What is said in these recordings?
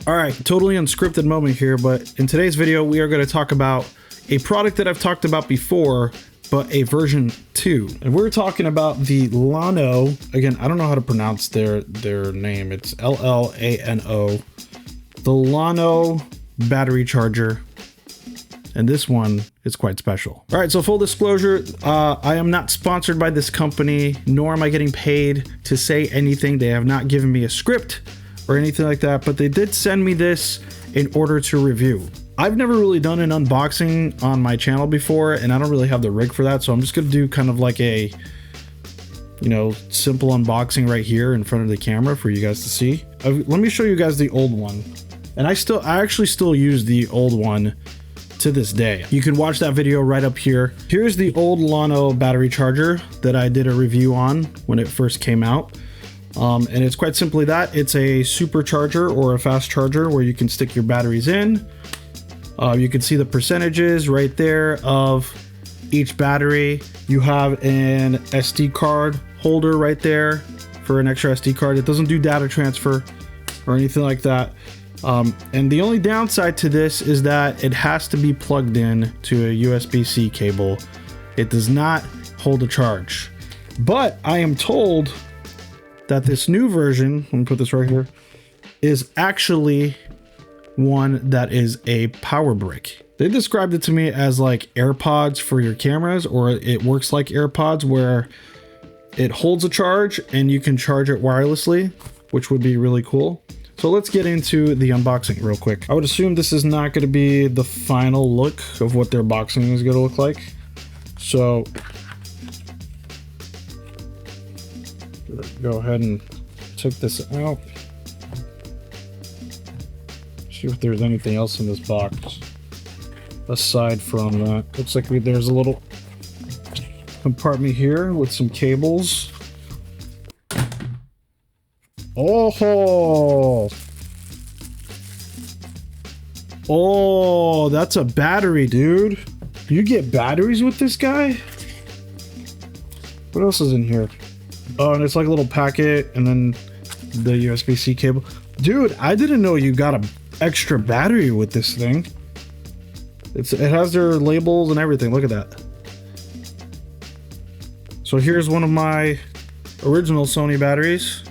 All right, totally unscripted moment here, but in today's video, we are going to talk about a product that I've talked about before, but a version 2. And we're talking about the LLANO. Again, I don't know how to pronounce their name. It's LLANO. The LLANO battery charger. And this one is quite special. All right, so full disclosure, I am not sponsored by this company, nor am I getting paid to say anything. They have not given me a script or anything like that, but they did send me this in order to review. I've never really done an unboxing on my channel before, and I don't really have the rig for that, so I'm just gonna do kind of like a, you know, simple unboxing right here in front of the camera for you guys to see. Let me show you guys the old one. And I actually still use the old one to this day. You can watch that video right up here. Here's the old LLANO battery charger that I did a review on when it first came out. And it's quite simply that. It's a supercharger or a fast charger where you can stick your batteries in. You can see the percentages right there of each battery. You have an SD card holder right there for an extra SD card. It doesn't do data transfer or anything like that. And the only downside to this is that it has to be plugged in to a USB-C cable. It does not hold a charge. But I am told that this new version, let me put this right here, is actually one that is a power brick. They described it to me as like AirPods for your cameras, or it works like AirPods where it holds a charge and you can charge it wirelessly, which would be really cool. So let's get into the unboxing real quick. I would assume this is not going to be the final look of what their boxing is going to look like. So go ahead and check this out. See if there's anything else in this box aside from that. Looks like there's a little compartment here with some cables. Oh, that's a battery, dude. You get batteries with this guy? What else is in here? Oh, and it's like a little packet and then the USB-C cable. Dude, I didn't know you got an extra battery with this thing. It has their labels and everything. Look at that. So here's one of my original Sony batteries.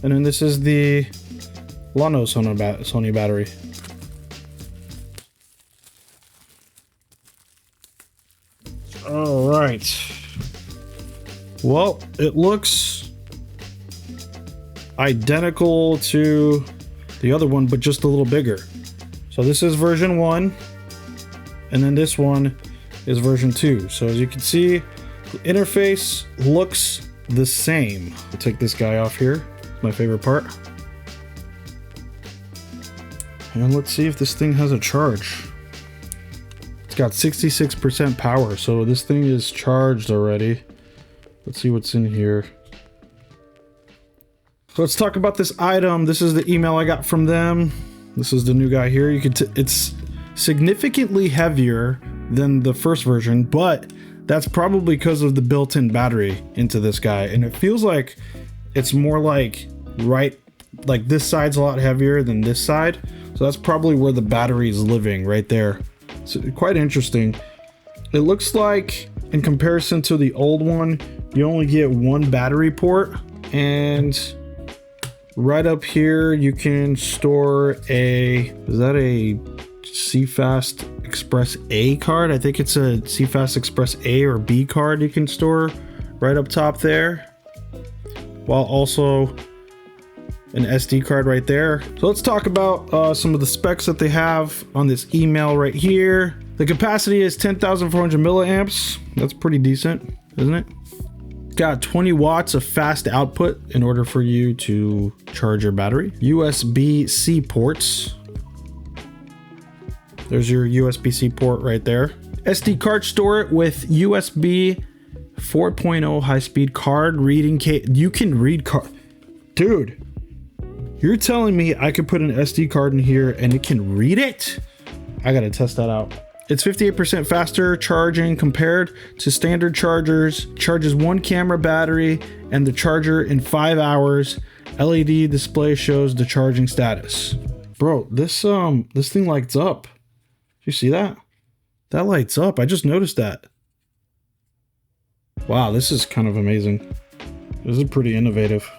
And then this is the LLANO Sony battery. All right. Well, it looks identical to the other one, but just a little bigger. So this is version 1, and then this one is version 2. So as you can see, the interface looks the same. I'll take this guy off here. It's my favorite part. And let's see if this thing has a charge. It's got 66% power, so this thing is charged already. Let's see what's in here. So let's talk about this item. This is the email I got from them. This is the new guy here. It's significantly heavier than the first version, but that's probably because of the built-in battery into this guy. And it feels like it's more like like this side's a lot heavier than this side. So that's probably where the battery is living right there. So quite interesting. It looks like in comparison to the old one, you only get one battery port, and right up here you can store is that a CFast Express A card? I think it's a CFast Express A or B card you can store right up top there, while also an SD card right there. So let's talk about some of the specs that they have on this email right here. The capacity is 10,400 milliamps. That's pretty decent, isn't it? Got 20 watts of fast output in order for you to charge your battery. USB-C ports. There's your USB-C port right there. SD card, store it with USB 4.0 high-speed card reading cable. You can read card. Dude, you're telling me I could put an SD card in here and it can read it? I gotta test that out. It's 58% faster charging compared to standard chargers, charges one camera battery and the charger in 5 hours. LED display shows the charging status. Bro, this thing lights up. You see that? That lights up. I just noticed that. Wow, this is kind of amazing. This is pretty innovative.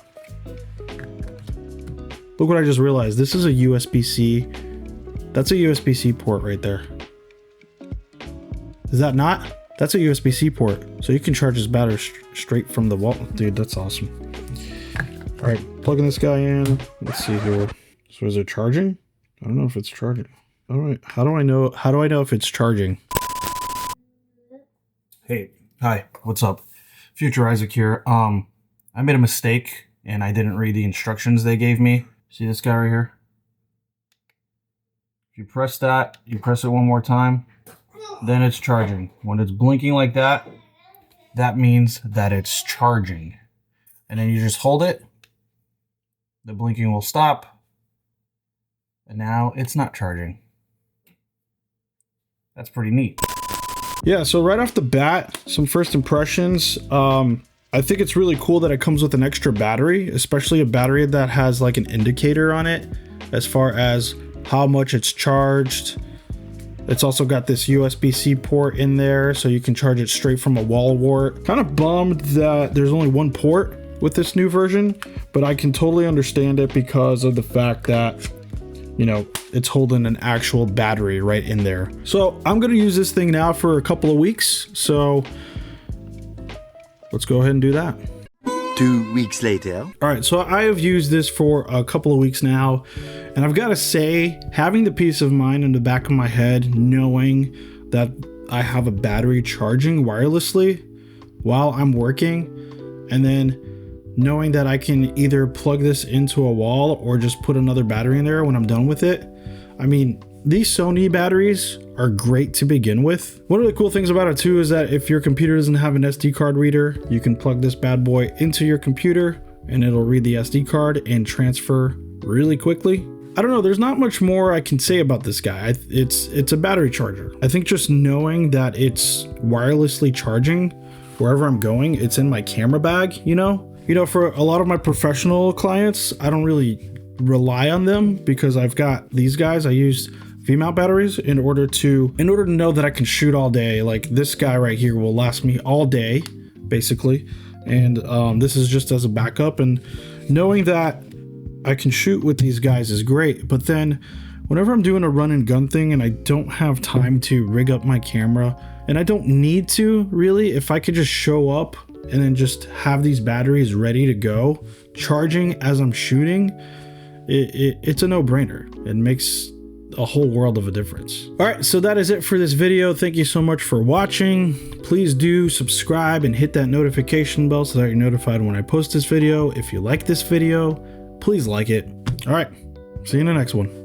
Look what I just realized. This is a USB-C. That's a USB-C port right there. Is that not? That's a USB-C port. So you can charge this battery straight from the wall. Dude, that's awesome. All right, plugging this guy in. Let's see here. So is it charging? I don't know if it's charging. All right, how do I know if it's charging? Hey, hi, what's up? Future Isaac here. I made a mistake and I didn't read the instructions they gave me. See this guy right here? If you press that, you press it one more time, then it's charging. When it's blinking like that, that means that it's charging. And then you just hold it, the blinking will stop, and now it's not charging. That's pretty neat. Yeah, so right off the bat, some first impressions. I think it's really cool that it comes with an extra battery, especially a battery that has like an indicator on it as far as how much it's charged. It's also got this USB-C port in there, so you can charge it straight from a wall wart. Kind of bummed that there's only one port with this new version, but I can totally understand it because of the fact that, you know, it's holding an actual battery right in there. So I'm gonna use this thing now for a couple of weeks, so let's go ahead and do that. 2 weeks later. All right, so I have used this for a couple of weeks now, and I've got to say, having the peace of mind in the back of my head, knowing that I have a battery charging wirelessly while I'm working, and then knowing that I can either plug this into a wall or just put another battery in there when I'm done with it. I mean, these Sony batteries are great to begin with. One of the cool things about it too is that if your computer doesn't have an SD card reader, you can plug this bad boy into your computer and it'll read the SD card and transfer really quickly. I don't know, there's not much more I can say about this guy. It's a battery charger. I think just knowing that it's wirelessly charging wherever I'm going, it's in my camera bag, you know? For a lot of my professional clients, I don't really rely on them because I've got these guys. I use V-mount batteries in order to know that I can shoot all day. Like this guy right here will last me all day, basically. And this is just as a backup. And knowing that I can shoot with these guys is great. But then whenever I'm doing a run and gun thing and I don't have time to rig up my camera, and I don't need to really, if I could just show up and then just have these batteries ready to go, charging as I'm shooting, it's a no-brainer. It makes a whole world of a difference. All right, so that is it for this video. Thank you so much for watching. Please do subscribe and hit that notification bell so that you're notified when I post this video. If you like this video, please like it. All right, see you in the next one.